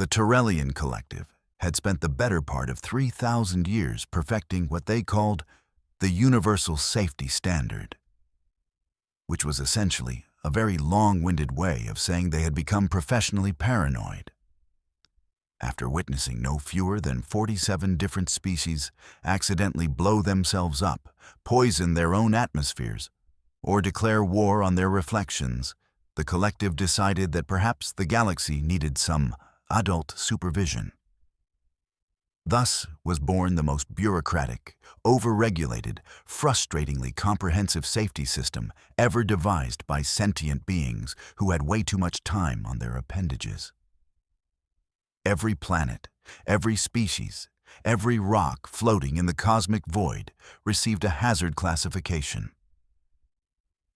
The Torellian Collective had spent the better part of 3,000 years perfecting what they called the Universal Safety Standard, which was essentially a very long-winded way of saying they had become professionally paranoid. After witnessing no fewer than 47 different species accidentally blow themselves up, poison their own atmospheres, or declare war on their reflections, the collective decided that perhaps the galaxy needed some adult supervision. Thus was born the most bureaucratic, over-regulated, frustratingly comprehensive safety system ever devised by sentient beings who had way too much time on their appendages. Every planet, every species, every rock floating in the cosmic void received a hazard classification.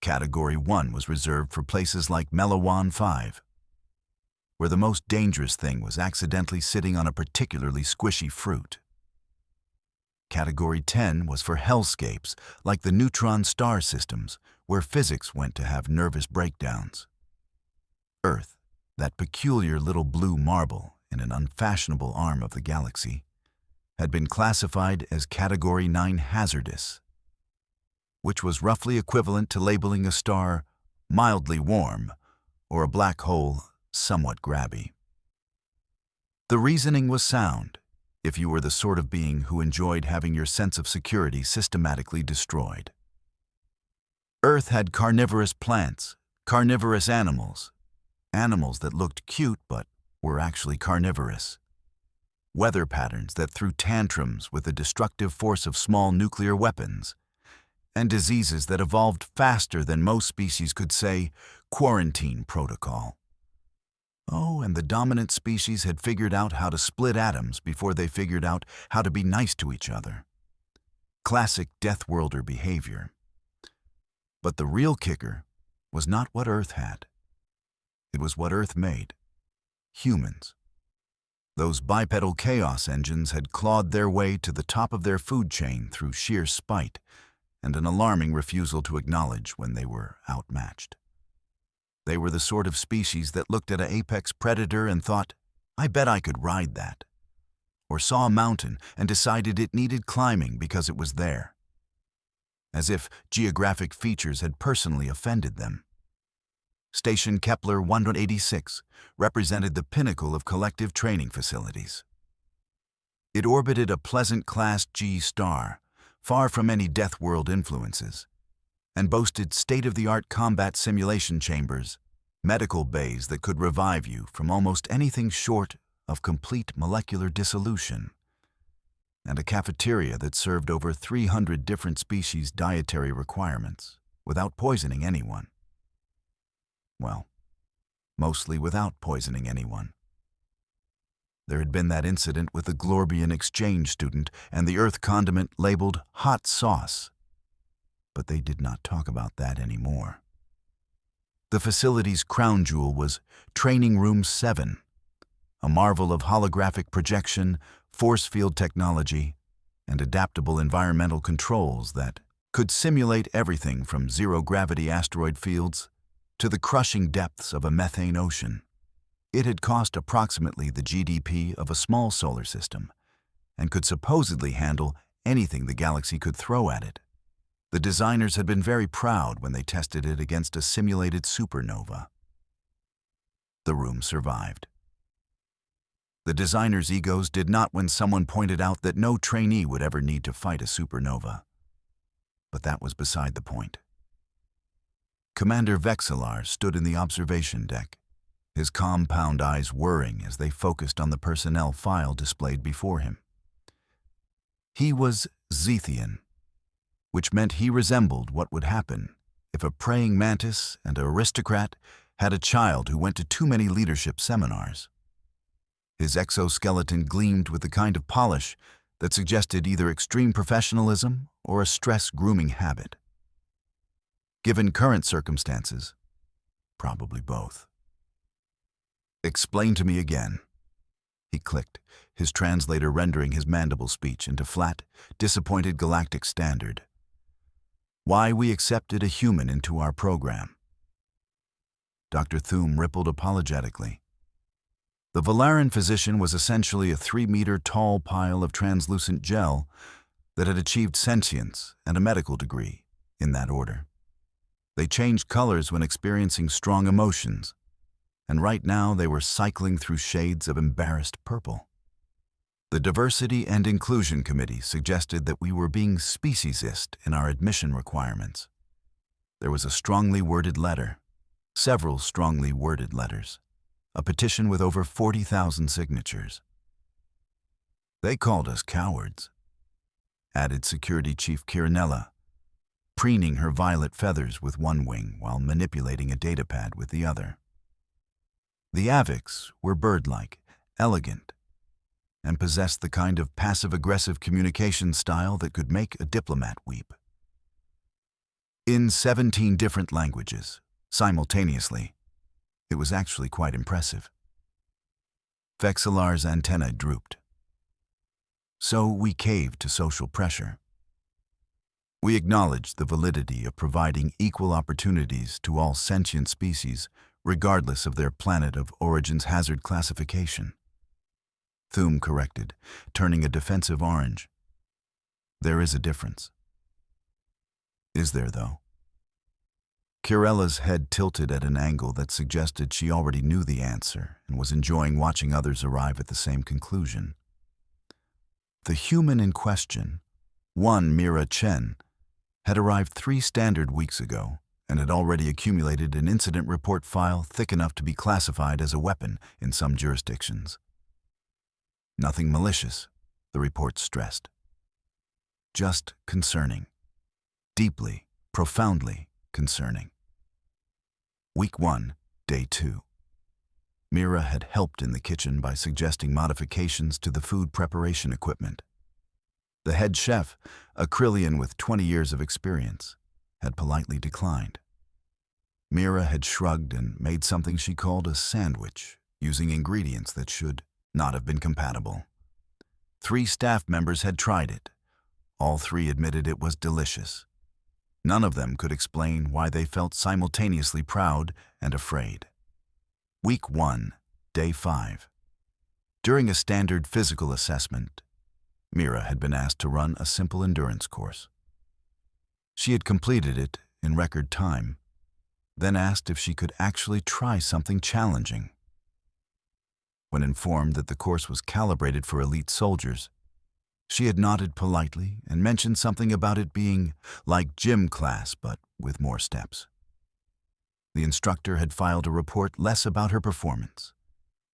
Category 1 was reserved for places like Melawan 5, where the most dangerous thing was accidentally sitting on a particularly squishy fruit. Category 10 was for hellscapes like the neutron star systems, where physics went to have nervous breakdowns. Earth, that peculiar little blue marble in an unfashionable arm of the galaxy, had been classified as Category 9 Hazardous, which was roughly equivalent to labeling a star mildly warm or a black hole somewhat grabby. The reasoning was sound if you were the sort of being who enjoyed having your sense of security systematically destroyed. Earth had carnivorous plants, carnivorous animals, animals that looked cute but were actually carnivorous, weather patterns that threw tantrums with the destructive force of small nuclear weapons, and diseases that evolved faster than most species could say quarantine protocol. Oh, and the dominant species had figured out how to split atoms before they figured out how to be nice to each other. Classic Deathworlder behavior. But the real kicker was not what Earth had. It was what Earth made. Humans. Those bipedal chaos engines had clawed their way to the top of their food chain through sheer spite and an alarming refusal to acknowledge when they were outmatched. They were the sort of species that looked at an apex predator and thought, I bet I could ride that. Or saw a mountain and decided it needed climbing because it was there. As if geographic features had personally offended them. Station Kepler-186 represented the pinnacle of collective training facilities. It orbited a pleasant Class G star, far from any Deathworld influences, and boasted state-of-the-art combat simulation chambers, medical bays that could revive you from almost anything short of complete molecular dissolution, and a cafeteria that served over 300 different species' dietary requirements without poisoning anyone. Well, mostly without poisoning anyone. There had been that incident with the Glorbian exchange student and the Earth condiment labeled hot sauce, but they did not talk about that anymore. The facility's crown jewel was Training Room 7, a marvel of holographic projection, force field technology, and adaptable environmental controls that could simulate everything from zero-gravity asteroid fields to the crushing depths of a methane ocean. It had cost approximately the GDP of a small solar system and could supposedly handle anything the galaxy could throw at it. The designers had been very proud when they tested it against a simulated supernova. The room survived. The designers' egos did not when someone pointed out that no trainee would ever need to fight a supernova. But that was beside the point. Commander Vexelar stood in the observation deck, his compound eyes whirring as they focused on the personnel file displayed before him. He was Zethian, which meant he resembled what would happen if a praying mantis and an aristocrat had a child who went to too many leadership seminars. His exoskeleton gleamed with the kind of polish that suggested either extreme professionalism or a stress grooming habit. Given current circumstances, probably both. Explain to me again, he clicked, his translator rendering his mandible speech into flat, disappointed galactic standard. Why we accepted a human into our program. Dr. Thum rippled apologetically. The Valaran physician was essentially a 3-meter tall pile of translucent gel that had achieved sentience and a medical degree, in that order. They changed colors when experiencing strong emotions, and right now they were cycling through shades of embarrassed purple. The Diversity and Inclusion Committee suggested that we were being speciesist in our admission requirements. There was a strongly worded letter, several strongly worded letters, a petition with over 40,000 signatures. They called us cowards, added Security Chief Kiranella, preening her violet feathers with one wing while manipulating a datapad with the other. The Avics were bird-like, elegant, and possessed the kind of passive-aggressive communication style that could make a diplomat weep. In 17 different languages, simultaneously, it was actually quite impressive. Vexillar's antennae drooped. So we caved to social pressure. We acknowledged the validity of providing equal opportunities to all sentient species, regardless of their planet of origin's hazard classification. Thum corrected, turning a defensive orange. There is a difference. Is there, though? Kirella's head tilted at an angle that suggested she already knew the answer and was enjoying watching others arrive at the same conclusion. The human in question, one Mira Chen, had arrived 3 standard weeks ago and had already accumulated an incident report file thick enough to be classified as a weapon in some jurisdictions. Nothing malicious, the report stressed. Just concerning. Deeply, profoundly concerning. Week 1, Day 2. Mira had helped in the kitchen by suggesting modifications to the food preparation equipment. The head chef, a Krillian with 20 years of experience, had politely declined. Mira had shrugged and made something she called a sandwich, using ingredients that should not have been compatible. 3 staff members had tried it. All 3 admitted it was delicious. None of them could explain why they felt simultaneously proud and afraid. Week 1, Day 5. During a standard physical assessment, Mira had been asked to run a simple endurance course. She had completed it in record time, then asked if she could actually try something challenging. When informed that the course was calibrated for elite soldiers, she had nodded politely and mentioned something about it being like gym class but with more steps. The instructor had filed a report less about her performance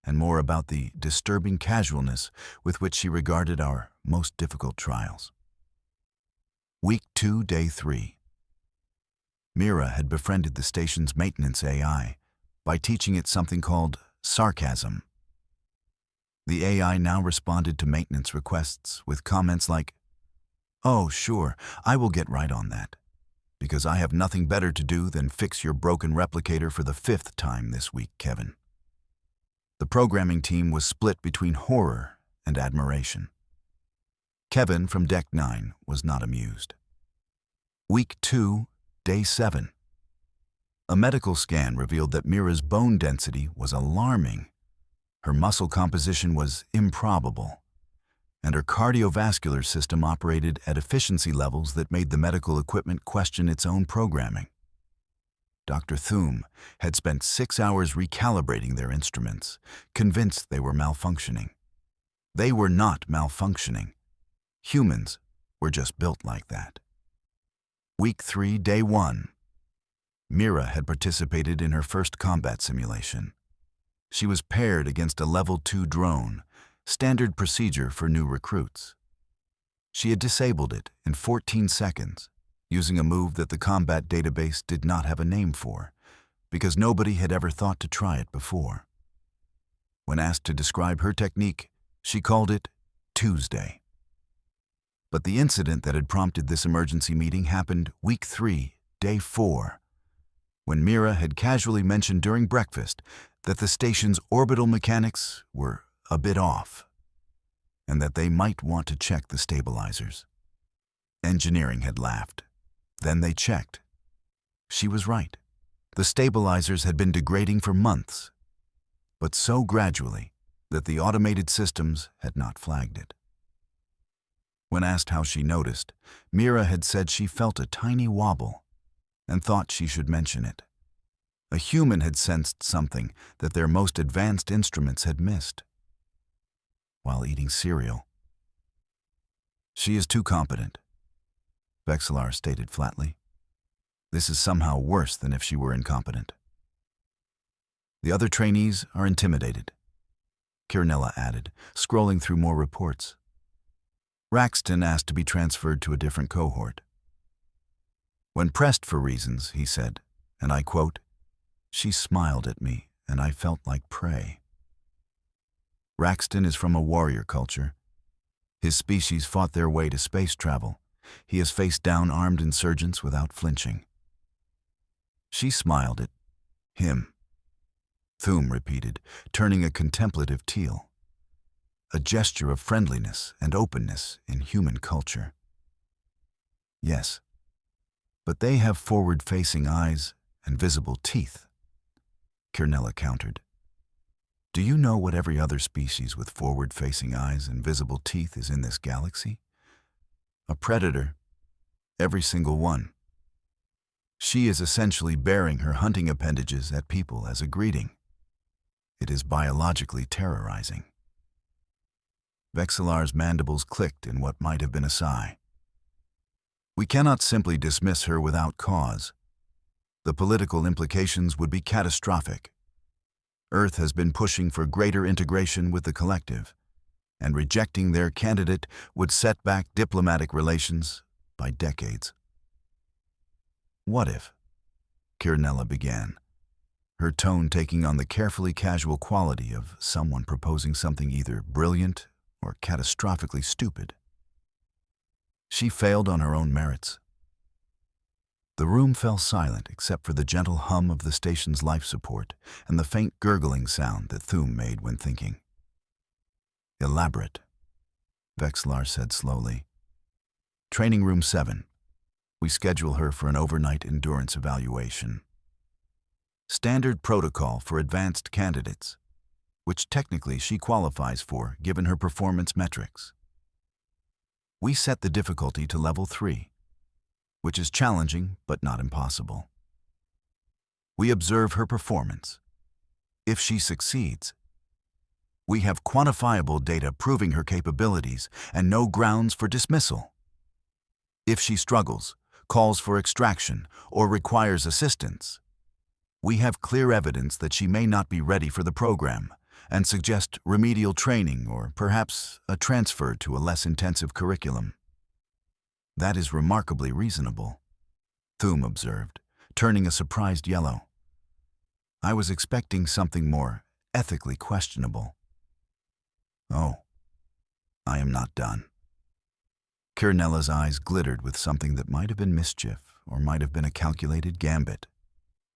and more about the disturbing casualness with which she regarded our most difficult trials. Week 2, Day 3. Mira had befriended the station's maintenance AI by teaching it something called sarcasm. The AI now responded to maintenance requests with comments like, "Oh, sure, I will get right on that, because I have nothing better to do than fix your broken replicator for the 5th time this week, Kevin." The programming team was split between horror and admiration. Kevin from Deck 9 was not amused. Week 2, Day 7. A medical scan revealed that Mira's bone density was alarming. Her muscle composition was improbable, and her cardiovascular system operated at efficiency levels that made the medical equipment question its own programming. Dr. Thum had spent 6 hours recalibrating their instruments, convinced they were malfunctioning. They were not malfunctioning. Humans were just built like that. Week 3, Day 1. Mira had participated in her first combat simulation. She was paired against a Level 2 drone, standard procedure for new recruits. She had disabled it in 14 seconds, using a move that the combat database did not have a name for, because nobody had ever thought to try it before. When asked to describe her technique, she called it Tuesday. But the incident that had prompted this emergency meeting happened Week 3, Day 4, when Mira had casually mentioned during breakfast that the station's orbital mechanics were a bit off, and that they might want to check the stabilizers. Engineering had laughed. Then they checked. She was right. The stabilizers had been degrading for months, but so gradually that the automated systems had not flagged it. When asked how she noticed, Mira had said she felt a tiny wobble and thought she should mention it. A human had sensed something that their most advanced instruments had missed while eating cereal. She is too competent, Vexillar stated flatly. This is somehow worse than if she were incompetent. The other trainees are intimidated, Kirinella added, scrolling through more reports. Raxton asked to be transferred to a different cohort. When pressed for reasons, he said, and I quote, "She smiled at me, and I felt like prey." Raxton is from a warrior culture. His species fought their way to space travel. He has faced down armed insurgents without flinching. She smiled at him, Thum repeated, turning a contemplative teal. A gesture of friendliness and openness in human culture. Yes, but they have forward-facing eyes and visible teeth, Kirinella countered. Do you know what every other species with forward-facing eyes and visible teeth is in this galaxy? A predator, every single one. She is essentially bearing her hunting appendages at people as a greeting. It is biologically terrorizing. Vexillar's mandibles clicked in what might have been a sigh. We cannot simply dismiss her without cause. The political implications would be catastrophic. Earth has been pushing for greater integration with the collective, and rejecting their candidate would set back diplomatic relations by decades. What if? Kirinella began, her tone taking on the carefully casual quality of someone proposing something either brilliant or catastrophically stupid. She failed on her own merits. The room fell silent except for the gentle hum of the station's life support and the faint gurgling sound that Thum made when thinking. Elaborate, Vexillar said slowly. Training room 7. We schedule her for an overnight endurance evaluation. Standard protocol for advanced candidates, which technically she qualifies for given her performance metrics. We set the difficulty to level 3, which is challenging but not impossible. We observe her performance. If she succeeds, we have quantifiable data proving her capabilities and no grounds for dismissal. If she struggles, calls for extraction, or requires assistance, we have clear evidence that she may not be ready for the program and suggest remedial training or perhaps a transfer to a less intensive curriculum. That is remarkably reasonable, Thum observed, turning a surprised yellow. I was expecting something more ethically questionable. Oh, I am not done. Kirinella's eyes glittered with something that might have been mischief or might have been a calculated gambit.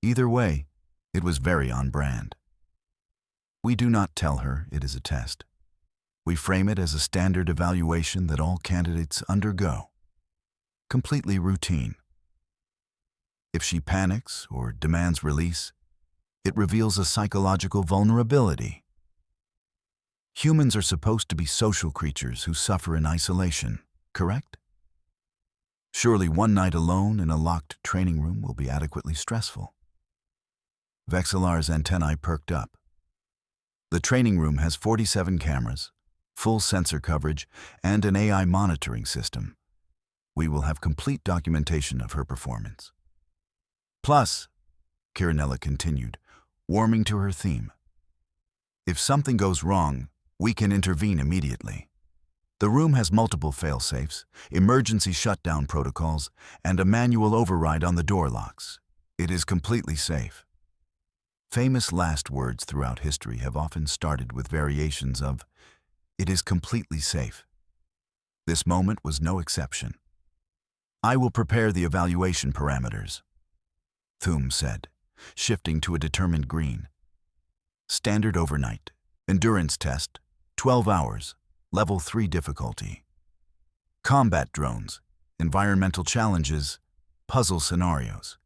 Either way, it was very on brand. We do not tell her it is a test. We frame it as a standard evaluation that all candidates undergo. Completely routine. If she panics or demands release, it reveals a psychological vulnerability. Humans are supposed to be social creatures who suffer in isolation, correct? Surely one night alone in a locked training room will be adequately stressful. Vexillar's antennae perked up. The training room has 47 cameras, full sensor coverage, and an AI monitoring system. We will have complete documentation of her performance. Plus, Kirinella continued, warming to her theme, if something goes wrong, we can intervene immediately. The room has multiple fail-safes, emergency shutdown protocols, and a manual override on the door locks. It is completely safe. Famous last words throughout history have often started with variations of, "It is completely safe." This moment was no exception. I will prepare the evaluation parameters, Thum said, shifting to a determined green. Standard overnight, endurance test, 12 hours, level 3 difficulty. Combat drones, environmental challenges, puzzle scenarios.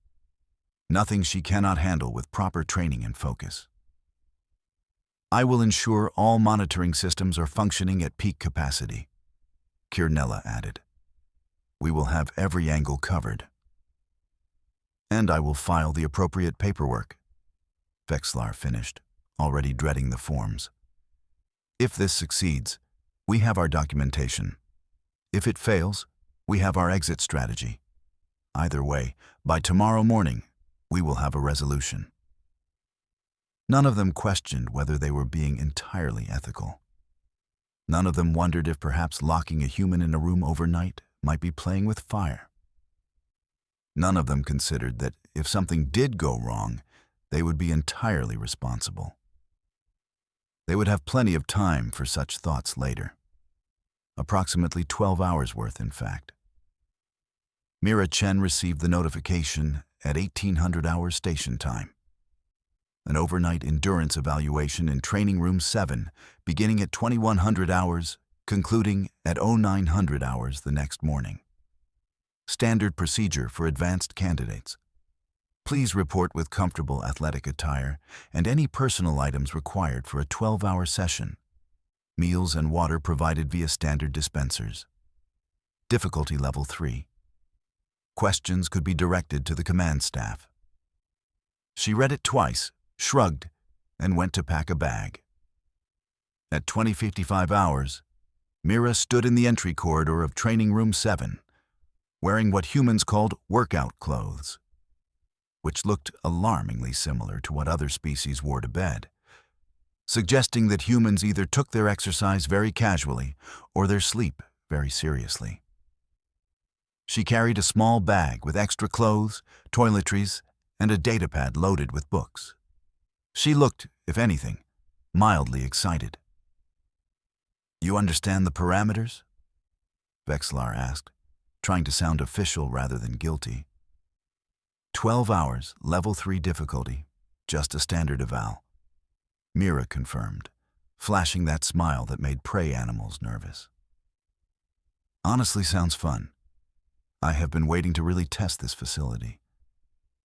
Nothing she cannot handle with proper training and focus. I will ensure all monitoring systems are functioning at peak capacity, Kirnella added. We will have every angle covered. And I will file the appropriate paperwork, Vexlar finished, already dreading the forms. If this succeeds, we have our documentation. If it fails, we have our exit strategy. Either way, by tomorrow morning, we will have a resolution. None of them questioned whether they were being entirely ethical. None of them wondered if perhaps locking a human in a room overnight might be playing with fire. None of them considered that if something did go wrong, they would be entirely responsible. They would have plenty of time for such thoughts later. Approximately 12 hours worth, in fact. Mira Chen received the notification at 1800 hours station time. An overnight endurance evaluation in Training Room 7, beginning at 2100 hours, concluding at 0900 hours the next morning. Standard procedure for advanced candidates. Please report with comfortable athletic attire and any personal items required for a 12-hour session. Meals and water provided via standard dispensers. Difficulty level 3. Questions could be directed to the command staff. She read it twice, shrugged, and went to pack a bag. At 20:55 hours, Mira stood in the entry corridor of Training Room 7, wearing what humans called workout clothes, which looked alarmingly similar to what other species wore to bed, suggesting that humans either took their exercise very casually or their sleep very seriously. She carried a small bag with extra clothes, toiletries, and a datapad loaded with books. She looked, if anything, mildly excited. You understand the parameters? Vexlar asked, trying to sound official rather than guilty. 12 hours, level 3 difficulty, just a standard eval. Mira confirmed, flashing that smile that made prey animals nervous. Honestly, sounds fun. I have been waiting to really test this facility.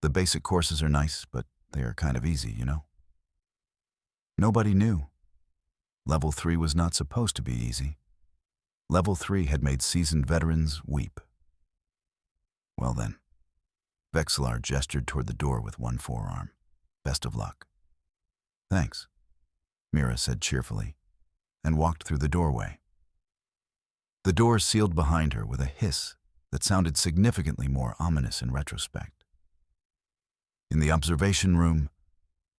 The basic courses are nice, but they are kind of easy, you know? Nobody knew. Level 3 was not supposed to be easy. Level 3 had made seasoned veterans weep. Well then. Vexlar gestured toward the door with one forearm. Best of luck. Thanks, Mira said cheerfully, and walked through the doorway. The door sealed behind her with a hiss that sounded significantly more ominous in retrospect. In the observation room,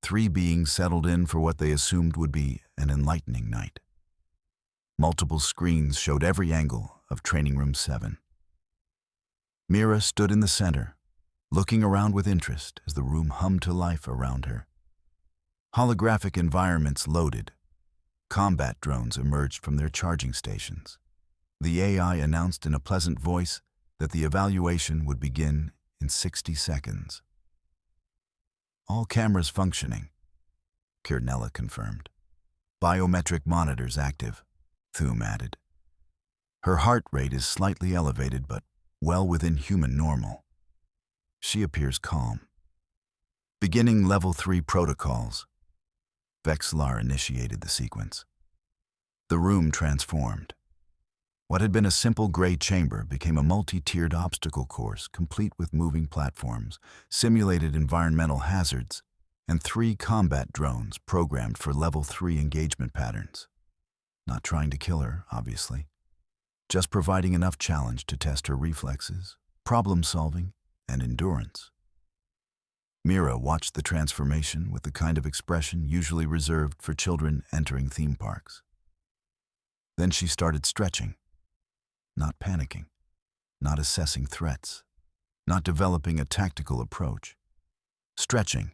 3 beings settled in for what they assumed would be an enlightening night. Multiple screens showed every angle of Training Room 7. Mira stood in the center, looking around with interest as the room hummed to life around her. Holographic environments loaded. Combat drones emerged from their charging stations. The AI announced in a pleasant voice that the evaluation would begin in 60 seconds. All cameras functioning, Kirnella confirmed. Biometric monitors active, Thum added. Her heart rate is slightly elevated, but well within human normal. She appears calm. Beginning level 3 protocols, Vexlar initiated the sequence. The room transformed. What had been a simple gray chamber became a multi-tiered obstacle course complete with moving platforms, simulated environmental hazards, and 3 combat drones programmed for level 3 engagement patterns. Not trying to kill her, obviously. Just providing enough challenge to test her reflexes, problem-solving, and endurance. Mira watched the transformation with the kind of expression usually reserved for children entering theme parks. Then she started stretching. Not panicking, not assessing threats, not developing a tactical approach. Stretching,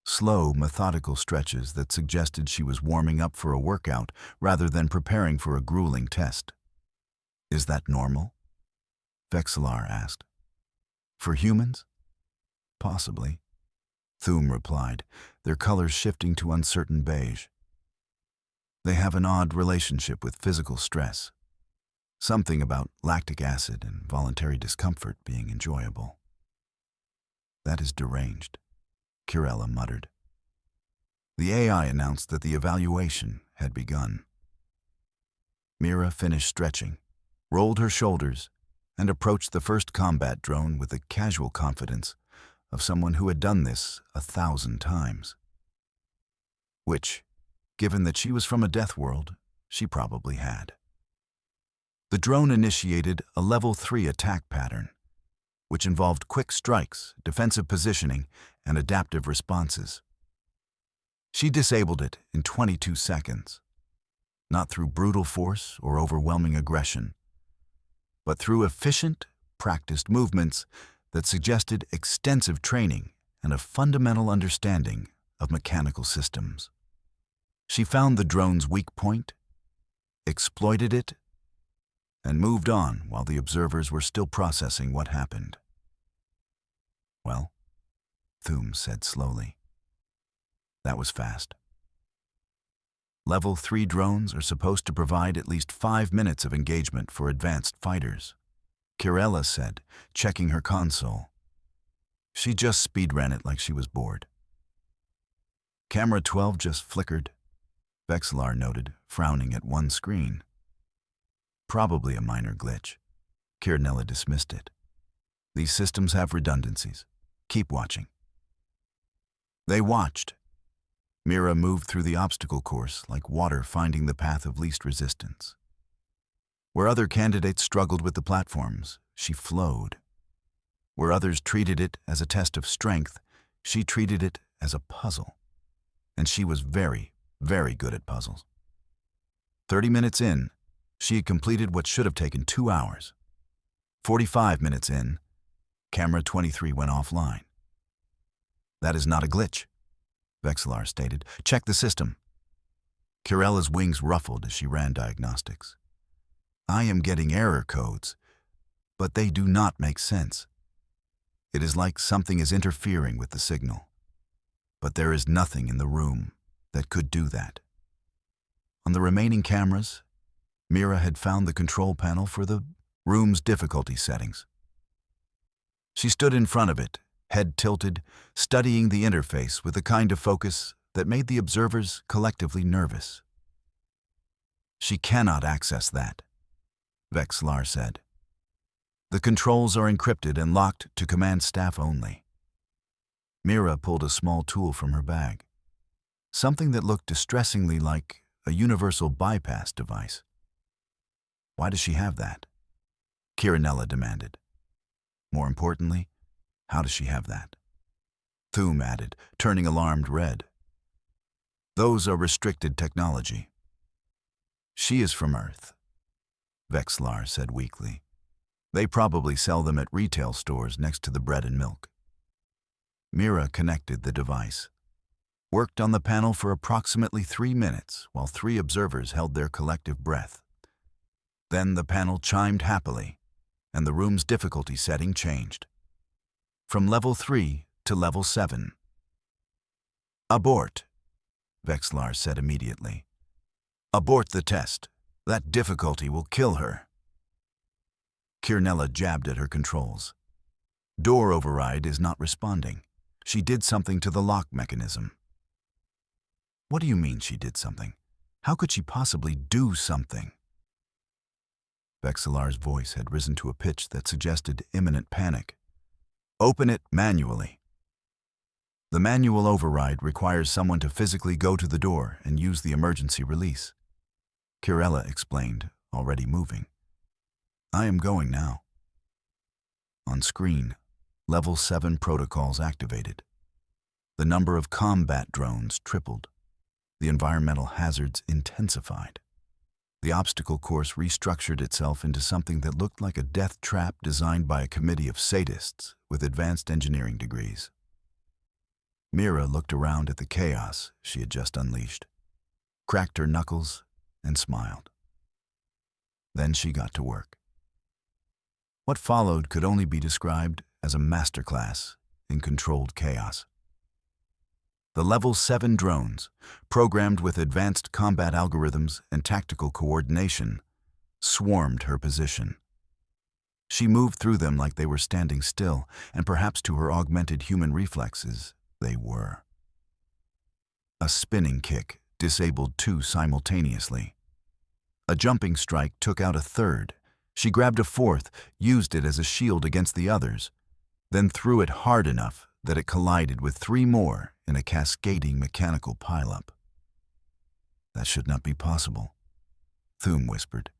slow, methodical stretches that suggested she was warming up for a workout rather than preparing for a grueling test. Is that normal? Vexlar asked. For humans? Possibly. Thum replied, their colors shifting to uncertain beige. They have an odd relationship with physical stress. Something about lactic acid and voluntary discomfort being enjoyable. That is deranged, Kirella muttered. The AI announced that the evaluation had begun. Mira finished stretching, rolled her shoulders, and approached the first combat drone with the casual confidence of someone who had done this 1,000 times. Which, given that she was from a Deathworld, she probably had. The drone initiated a Level 3 attack pattern, which involved quick strikes, defensive positioning, and adaptive responses. She disabled it in 22 seconds, not through brutal force or overwhelming aggression, but through efficient, practiced movements that suggested extensive training and a fundamental understanding of mechanical systems. She found the drone's weak point, exploited it, and moved on while the observers were still processing what happened. "Well," Thum said slowly, "that was fast." Level 3 drones are supposed to provide at least 5 minutes of engagement for advanced fighters, Kirella said, checking her console. She just speed-ran it like she was bored. Camera 12 just flickered, Vexlar noted, frowning at one screen. Probably a minor glitch. Kirnella dismissed it. These systems have redundancies. Keep watching. They watched. Mira moved through the obstacle course like water finding the path of least resistance. Where other candidates struggled with the platforms, she flowed. Where others treated it as a test of strength, she treated it as a puzzle. And she was very, very good at puzzles. 30 minutes in, she had completed what should have taken 2 hours. 45 minutes in, camera 23 went offline. "That is not a glitch," Vexlar stated. "Check the system." Kirella's wings ruffled as she ran diagnostics. "I am getting error codes, but they do not make sense. It is like something is interfering with the signal. But there is nothing in the room that could do that." On the remaining cameras, Mira had found the control panel for the room's difficulty settings. She stood in front of it, head tilted, studying the interface with the kind of focus that made the observers collectively nervous. "She cannot access that," Vexlar said. "The controls are encrypted and locked to command staff only." Mira pulled a small tool from her bag, something that looked distressingly like a universal bypass device. "Why does she have that?" Kirinella demanded. "More importantly, how does she have that?" Thum added, turning alarmed red. "Those are restricted technology." "She is from Earth," Vexlar said weakly. "They probably sell them at retail stores next to the bread and milk." Mira connected the device, worked on the panel for approximately 3 minutes while 3 observers held their collective breath. Then the panel chimed happily, and the room's difficulty setting changed. From Level 3 to Level 7. "Abort," Vexlar said immediately. "Abort the test. That difficulty will kill her." Kirnella jabbed at her controls. "Door override is not responding. She did something to the lock mechanism." "What do you mean she did something? How could she possibly do something?" Vexlar's voice had risen to a pitch that suggested imminent panic. "Open it manually." "The manual override requires someone to physically go to the door and use the emergency release," Kirella explained, already moving. "I am going now." On screen, Level 7 protocols activated. The number of combat drones tripled. The environmental hazards intensified. The obstacle course restructured itself into something that looked like a death trap designed by a committee of sadists with advanced engineering degrees. Mira looked around at the chaos she had just unleashed, cracked her knuckles, and smiled. Then she got to work. What followed could only be described as a masterclass in controlled chaos. The Level 7 drones, programmed with advanced combat algorithms and tactical coordination, swarmed her position. She moved through them like they were standing still, and perhaps to her augmented human reflexes, they were. A spinning kick disabled two simultaneously. A jumping strike took out a third. She grabbed a fourth, used it as a shield against the others, then threw it hard enough that it collided with three more in a cascading mechanical pileup. That should not be possible, Thum whispered,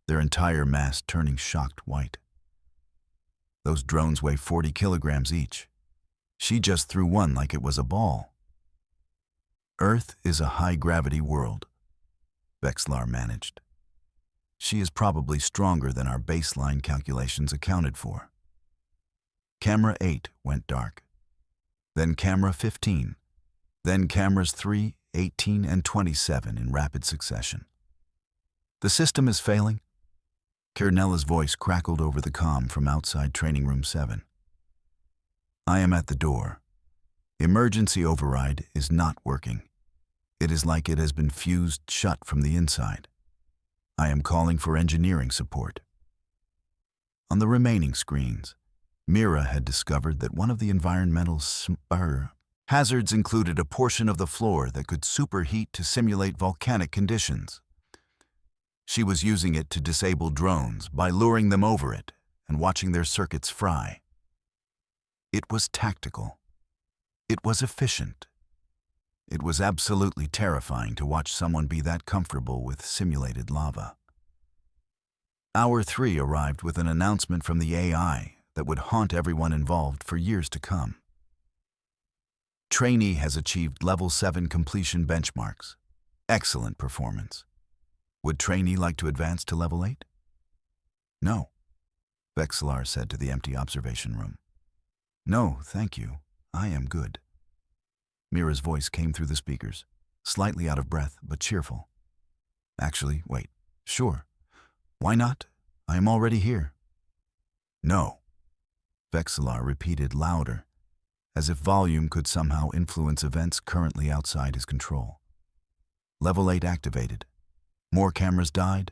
their entire mass turning shocked white. Those drones weigh 40 kilograms each. She just threw one like it was a ball. Earth is a high-gravity world, Vexlar managed. She is probably stronger than our baseline calculations accounted for. Camera 8 went dark. Then camera 15. Then cameras 3, 18, and 27 in rapid succession. The system is failing? Kiernella's voice crackled over the comm from outside training room 7. I am at the door. Emergency override is not working. It is like it has been fused shut from the inside. I am calling for engineering support. On the remaining screens, Mira had discovered that one of the environmental hazards included a portion of the floor that could superheat to simulate volcanic conditions. She was using it to disable drones by luring them over it and watching their circuits fry. It was tactical. It was efficient. It was absolutely terrifying to watch someone be that comfortable with simulated lava. Hour 3 arrived with an announcement from the AI that would haunt everyone involved for years to come. Trainee has achieved level 7 completion benchmarks. Excellent performance. Would trainee like to advance to level 8? No, Vexlar said to the empty observation room. No, thank you. I am good. Mira's voice came through the speakers, slightly out of breath but cheerful. Actually, wait, sure. Why not? I am already here. No, Vexlar repeated louder, as if volume could somehow influence events currently outside his control. Level 8 activated. More cameras died.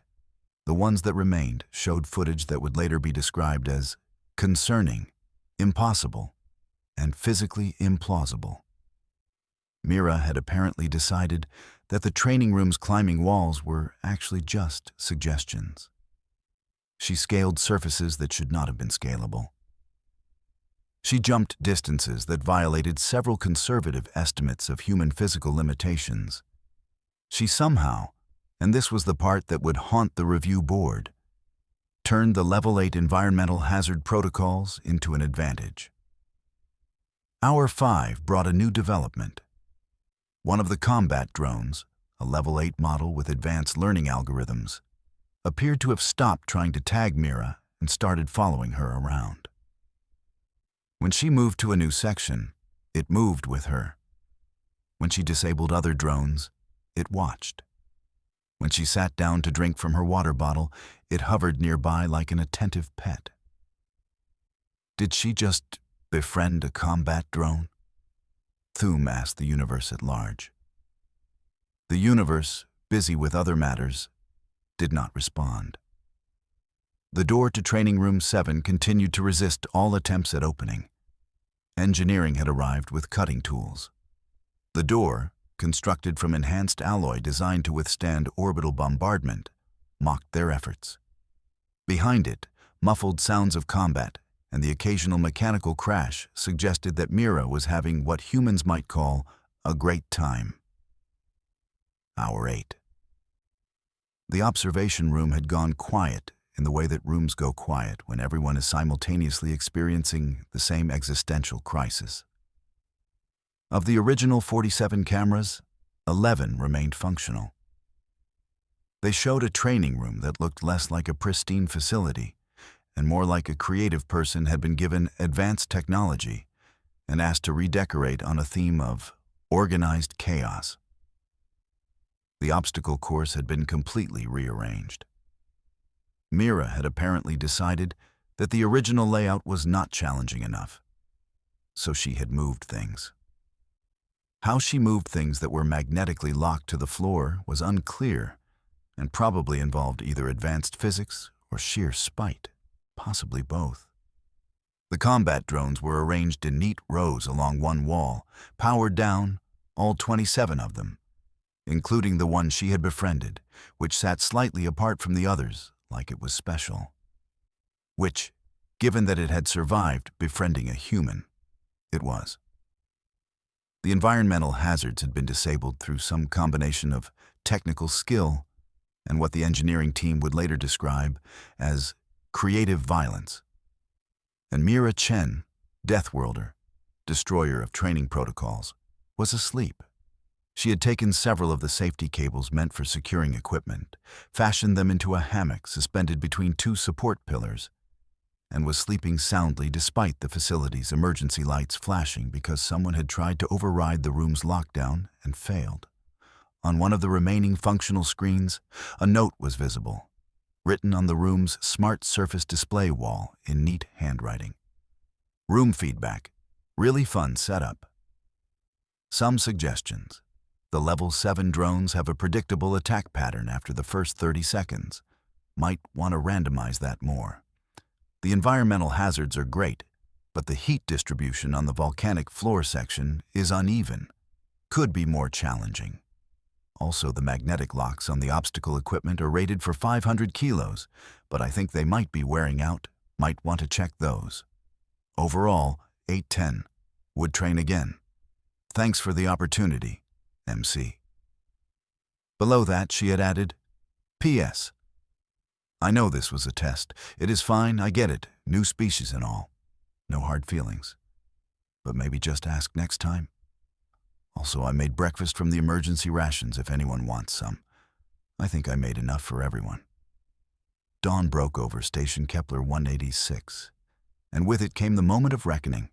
The ones that remained showed footage that would later be described as concerning, impossible, and physically implausible. Mira had apparently decided that the training room's climbing walls were actually just suggestions. She scaled surfaces that should not have been scalable. She jumped distances that violated several conservative estimates of human physical limitations. She somehow, and this was the part that would haunt the review board, turned the Level 8 environmental hazard protocols into an advantage. Hour 5 brought a new development. One of the combat drones, a Level 8 model with advanced learning algorithms, appeared to have stopped trying to tag Mira and started following her around. When she moved to a new section, it moved with her. When she disabled other drones, it watched. When she sat down to drink from her water bottle, it hovered nearby like an attentive pet. Did she just befriend a combat drone? Thum asked the universe at large. The universe, busy with other matters, did not respond. The door to Training Room 7 continued to resist all attempts at opening. Engineering had arrived with cutting tools. The door, constructed from enhanced alloy designed to withstand orbital bombardment, mocked their efforts. Behind it, muffled sounds of combat and the occasional mechanical crash suggested that Mira was having what humans might call a great time. Hour 8. The observation room had gone quiet in the way that rooms go quiet when everyone is simultaneously experiencing the same existential crisis. Of the original 47 cameras, 11 remained functional. They showed a training room that looked less like a pristine facility and more like a creative person had been given advanced technology and asked to redecorate on a theme of organized chaos. The obstacle course had been completely rearranged. Mira had apparently decided that the original layout was not challenging enough, so she had moved things. How she moved things that were magnetically locked to the floor was unclear and probably involved either advanced physics or sheer spite, possibly both. The combat drones were arranged in neat rows along one wall, powered down, all 27 of them, including the one she had befriended, which sat slightly apart from the others, like it was special. Which, given that it had survived befriending a human, it was. The environmental hazards had been disabled through some combination of technical skill and what the engineering team would later describe as creative violence. And Mira Chen, Deathworlder, destroyer of training protocols, was asleep. She had taken several of the safety cables meant for securing equipment, fashioned them into a hammock suspended between two support pillars, and was sleeping soundly despite the facility's emergency lights flashing because someone had tried to override the room's lockdown and failed. On one of the remaining functional screens, a note was visible, written on the room's smart surface display wall in neat handwriting. Room feedback. Really fun setup. Some suggestions. The Level 7 drones have a predictable attack pattern after the first 30 seconds. Might want to randomize that more. The environmental hazards are great, but the heat distribution on the volcanic floor section is uneven. Could be more challenging. Also, the magnetic locks on the obstacle equipment are rated for 500 kilos, but I think they might be wearing out. Might want to check those. Overall, 810. Would train again. Thanks for the opportunity, MC. Below that, she had added, P.S. I know this was a test. It is fine, I get it. New species and all. No hard feelings. But maybe just ask next time. Also, I made breakfast from the emergency rations if anyone wants some. I think I made enough for everyone. Dawn broke over Station Kepler-186, and with it came the moment of reckoning.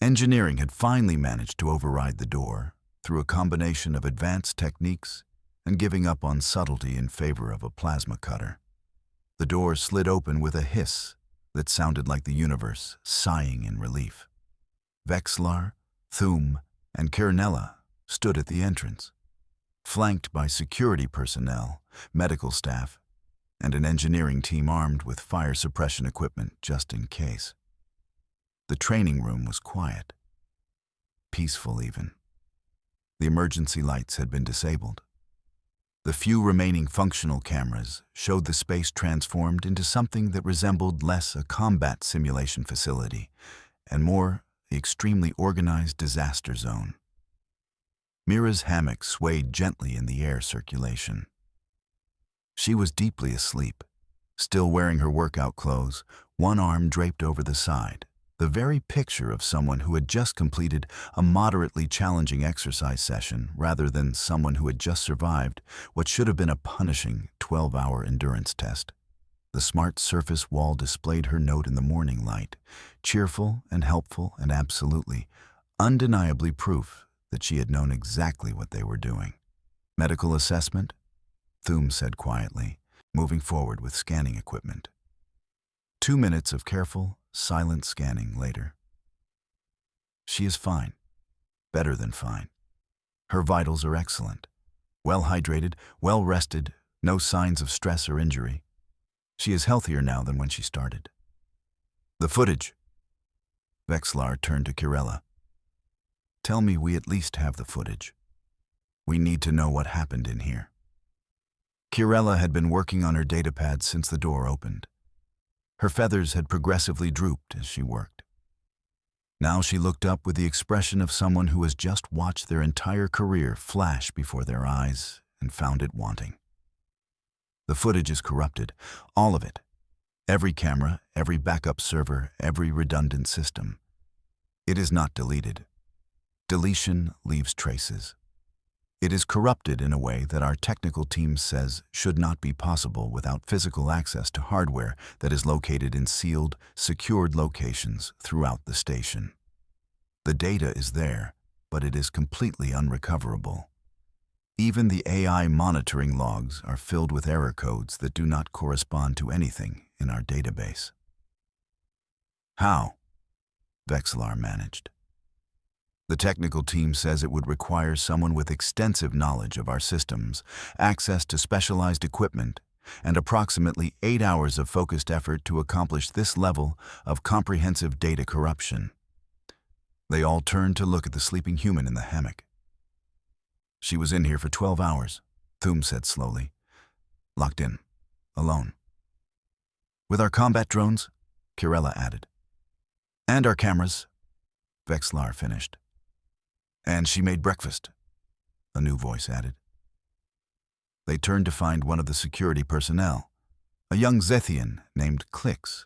Engineering had finally managed to override the door through a combination of advanced techniques and giving up on subtlety in favor of a plasma cutter. The door slid open with a hiss that sounded like the universe sighing in relief. Vexlar, Thum, and Kernella stood at the entrance, flanked by security personnel, medical staff, and an engineering team armed with fire suppression equipment just in case. The training room was quiet, peaceful even. The emergency lights had been disabled. The few remaining functional cameras showed the space transformed into something that resembled less a combat simulation facility and more the extremely organized disaster zone. Mira's hammock swayed gently in the air circulation. She was deeply asleep, still wearing her workout clothes, one arm draped over the side, the very picture of someone who had just completed a moderately challenging exercise session rather than someone who had just survived what should have been a punishing 12-hour endurance test. The smart surface wall displayed her note in the morning light, cheerful and helpful and absolutely, undeniably proof that she had known exactly what they were doing. Medical assessment? Thum said quietly, moving forward with scanning equipment. 2 minutes of careful, silent scanning later. She is fine. Better than fine. Her vitals are excellent. Well hydrated, well rested, no signs of stress or injury. She is healthier now than when she started. The footage. Vexlar turned to Kirella. Tell me we at least have the footage. We need to know what happened in here. Kirella had been working on her datapad since the door opened. Her feathers had progressively drooped as she worked. Now she looked up with the expression of someone who has just watched their entire career flash before their eyes and found it wanting. The footage is corrupted, all of it. Every camera, every backup server, every redundant system. It is not deleted. Deletion leaves traces. It is corrupted in a way that our technical team says should not be possible without physical access to hardware that is located in sealed, secured locations throughout the station. The data is there, but it is completely unrecoverable. Even the AI monitoring logs are filled with error codes that do not correspond to anything in our database. How? Vexlar managed. The technical team says it would require someone with extensive knowledge of our systems, access to specialized equipment, and approximately 8 hours of focused effort to accomplish this level of comprehensive data corruption. They all turned to look at the sleeping human in the hammock. She was in here for 12 hours, Thum said slowly. Locked in. Alone. With our combat drones, Kirella added. And our cameras, Vexlar finished. And she made breakfast, a new voice added. They turned to find one of the security personnel, a young Zethian named Klix,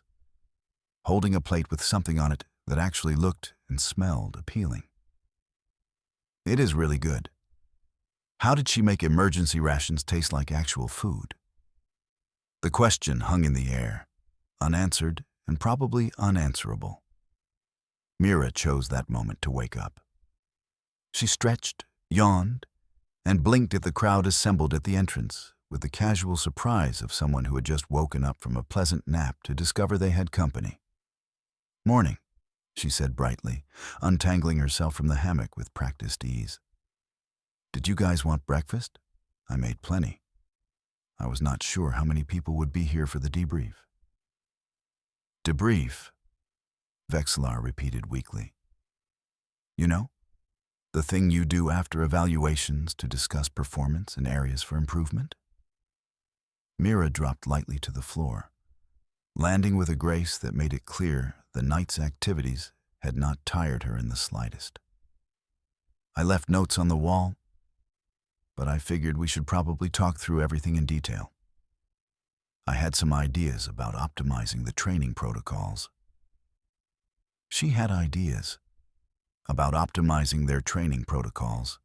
holding a plate with something on it that actually looked and smelled appealing. It is really good. How did she make emergency rations taste like actual food? The question hung in the air, unanswered and probably unanswerable. Mira chose that moment to wake up. She stretched, yawned, and blinked at the crowd assembled at the entrance with the casual surprise of someone who had just woken up from a pleasant nap to discover they had company. Morning, she said brightly, untangling herself from the hammock with practiced ease. Did you guys want breakfast? I made plenty. I was not sure how many people would be here for the debrief. Debrief, Vexlar repeated weakly. You know, the thing you do after evaluations to discuss performance and areas for improvement? Mira dropped lightly to the floor, landing with a grace that made it clear the night's activities had not tired her in the slightest. I left notes on the wall, but I figured we should probably talk through everything in detail. I had some ideas about optimizing the training protocols. She had ideas about optimizing their training protocols.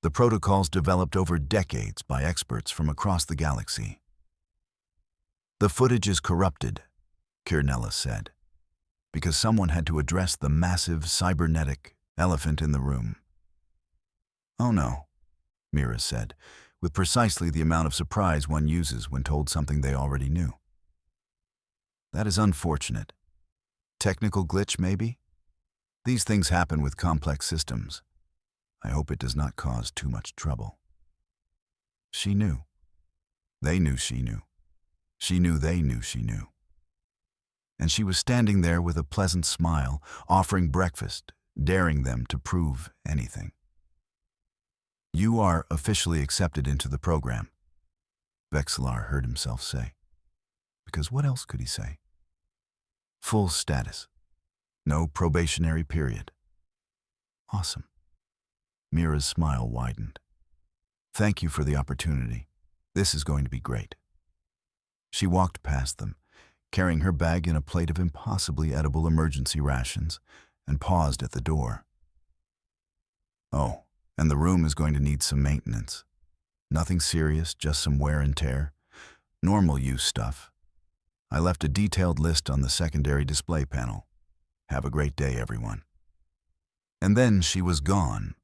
The protocols developed over decades by experts from across the galaxy. The footage is corrupted, Kirnella said, because someone had to address the massive cybernetic elephant in the room. Oh no, Mira said, with precisely the amount of surprise one uses when told something they already knew. That is unfortunate. Technical glitch, maybe? These things happen with complex systems. I hope it does not cause too much trouble. She knew. They knew she knew. She knew they knew she knew. And she was standing there with a pleasant smile, offering breakfast, daring them to prove anything. You are officially accepted into the program, Vexlar heard himself say. Because what else could he say? Full status. No probationary period. Awesome. Mira's smile widened. Thank you for the opportunity. This is going to be great. She walked past them, carrying her bag and a plate of impossibly edible emergency rations, and paused at the door. Oh, and the room is going to need some maintenance. Nothing serious, just some wear and tear. Normal use stuff. I left a detailed list on the secondary display panel. Have a great day, everyone. And then she was gone,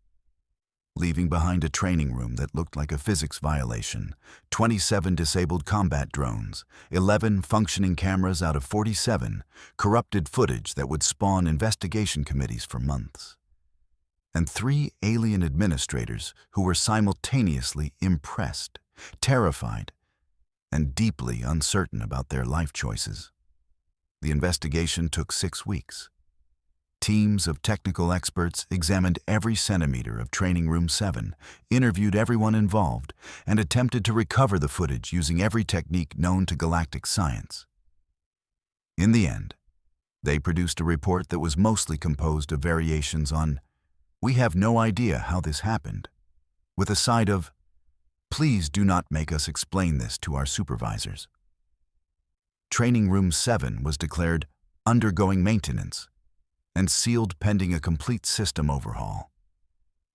leaving behind a training room that looked like a physics violation, 27 disabled combat drones, 11 functioning cameras out of 47, corrupted footage that would spawn investigation committees for months, and 3 alien administrators who were simultaneously impressed, terrified, and deeply uncertain about their life choices. The investigation took 6 weeks. Teams of technical experts examined every centimeter of Training Room 7, interviewed everyone involved, and attempted to recover the footage using every technique known to galactic science. In the end, they produced a report that was mostly composed of variations on, "We have no idea how this happened," with a side of, "Please do not make us explain this to our supervisors." Training Room 7 was declared undergoing maintenance and sealed pending a complete system overhaul.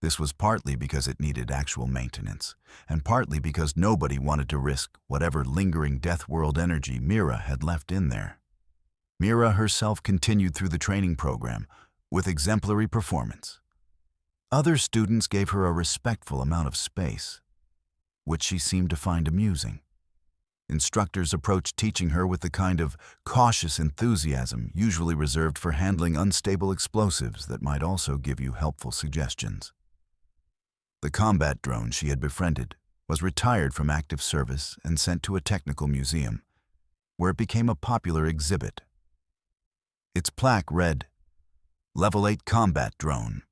This was partly because it needed actual maintenance, and partly because nobody wanted to risk whatever lingering Deathworld energy Mira had left in there. Mira herself continued through the training program with exemplary performance. Other students gave her a respectful amount of space, which she seemed to find amusing. Instructors approached teaching her with the kind of cautious enthusiasm usually reserved for handling unstable explosives that might also give you helpful suggestions. The combat drone she had befriended was retired from active service and sent to a technical museum, where it became a popular exhibit. Its plaque read, "Level 8 Combat Drone,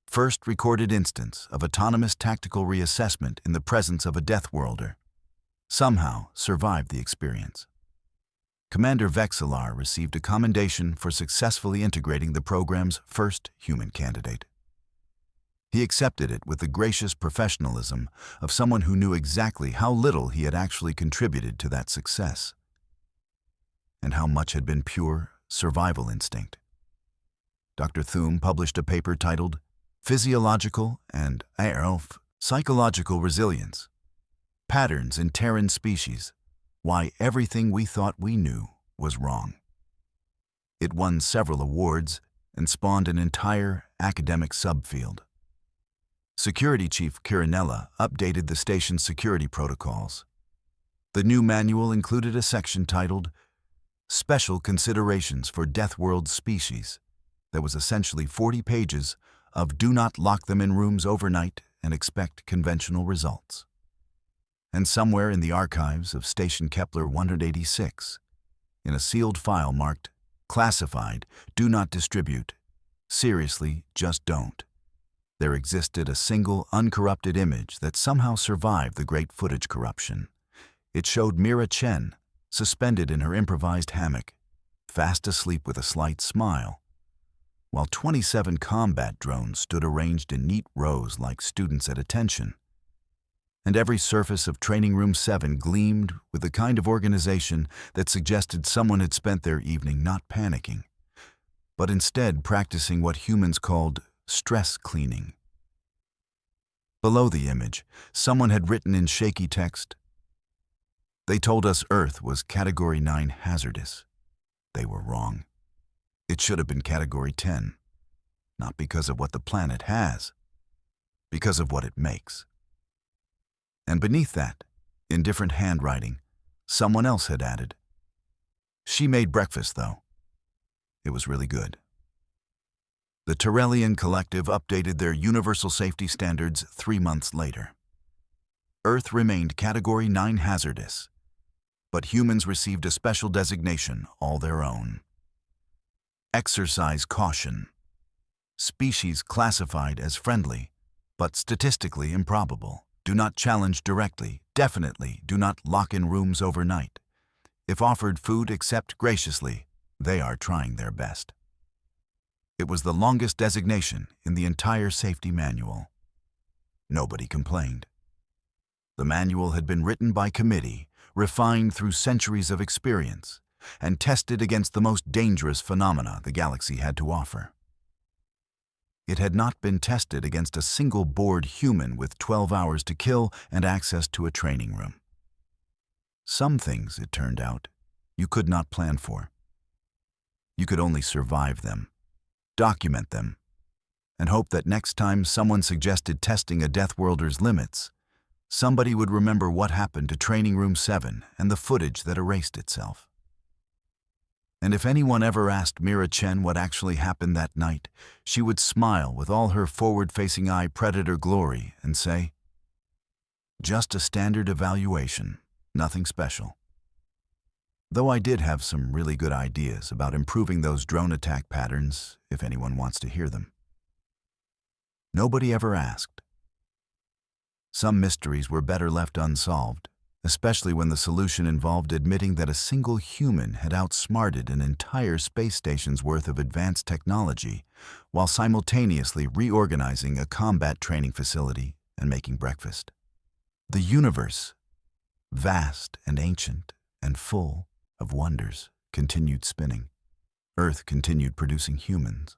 First recorded instance of autonomous tactical reassessment in the presence of a Deathworlder, somehow survived the experience. Commander Vexelar received a commendation for successfully integrating the program's first human candidate. He accepted it with the gracious professionalism of someone who knew exactly how little he had actually contributed to that success, and how much had been pure survival instinct. Dr. Thum published a paper titled Physiological and Psychological Resilience, Patterns in Terran Species, Why Everything We Thought We Knew Was Wrong. It won several awards and spawned an entire academic subfield. Security Chief Kirinella updated the station's security protocols. The new manual included a section titled Special Considerations for Deathworld Species that was essentially 40 pages of do not lock them in rooms overnight and expect conventional results. And somewhere in the archives of Station Kepler-186, in a sealed file marked Classified, Do Not Distribute, Seriously, Just Don't, there existed a single uncorrupted image that somehow survived the great footage corruption. It showed Mira Chen, suspended in her improvised hammock, fast asleep with a slight smile, while 27 combat drones stood arranged in neat rows like students at attention. And every surface of Training Room 7 gleamed with the kind of organization that suggested someone had spent their evening not panicking, but instead practicing what humans called stress cleaning. Below the image, someone had written in shaky text, "They told us Earth was Category 9 hazardous. They were wrong. It should have been Category 10, not because of what the planet has, because of what it makes." And beneath that, in different handwriting, someone else had added, "She made breakfast, though. It was really good." The Terrellian Collective updated their universal safety standards 3 months later. Earth remained Category 9 hazardous, but humans received a special designation all their own. Exercise caution. Species classified as friendly, but statistically improbable. Do not challenge directly. Definitely do not lock in rooms overnight. If offered food, accept graciously. They are trying their best. It was the longest designation in the entire safety manual. Nobody complained. The manual had been written by committee, refined through centuries of experience, and tested against the most dangerous phenomena the galaxy had to offer. It had not been tested against a single bored human with 12 hours to kill and access to a training room. Some things, it turned out, you could not plan for. You could only survive them, document them, and hope that next time someone suggested testing a Deathworlder's limits, somebody would remember what happened to Training Room 7 and the footage that erased itself. And if anyone ever asked Mira Chen what actually happened that night, she would smile with all her forward-facing eye predator glory and say, "Just a standard evaluation, nothing special." Though I did have some really good ideas about improving those drone attack patterns, if anyone wants to hear them. Nobody ever asked. Some mysteries were better left unsolved, especially when the solution involved admitting that a single human had outsmarted an entire space station's worth of advanced technology while simultaneously reorganizing a combat training facility and making breakfast. The universe, vast and ancient and full of wonders, continued spinning. Earth continued producing humans.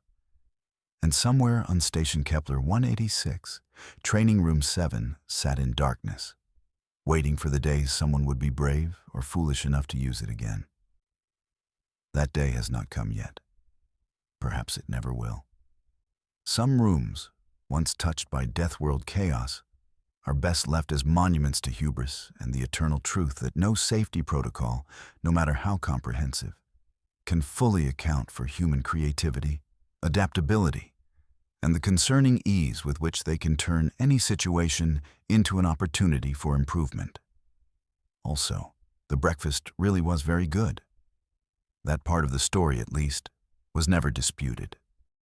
And somewhere on Station Kepler-186, Training Room 7 sat in darkness, waiting for the day someone would be brave or foolish enough to use it again. That day has not come yet. Perhaps it never will. Some rooms, once touched by Deathworld chaos, are best left as monuments to hubris and the eternal truth that no safety protocol, no matter how comprehensive, can fully account for human creativity, adaptability, and the concerning ease with which they can turn any situation into an opportunity for improvement. Also, the breakfast really was very good. That part of the story, at least, was never disputed.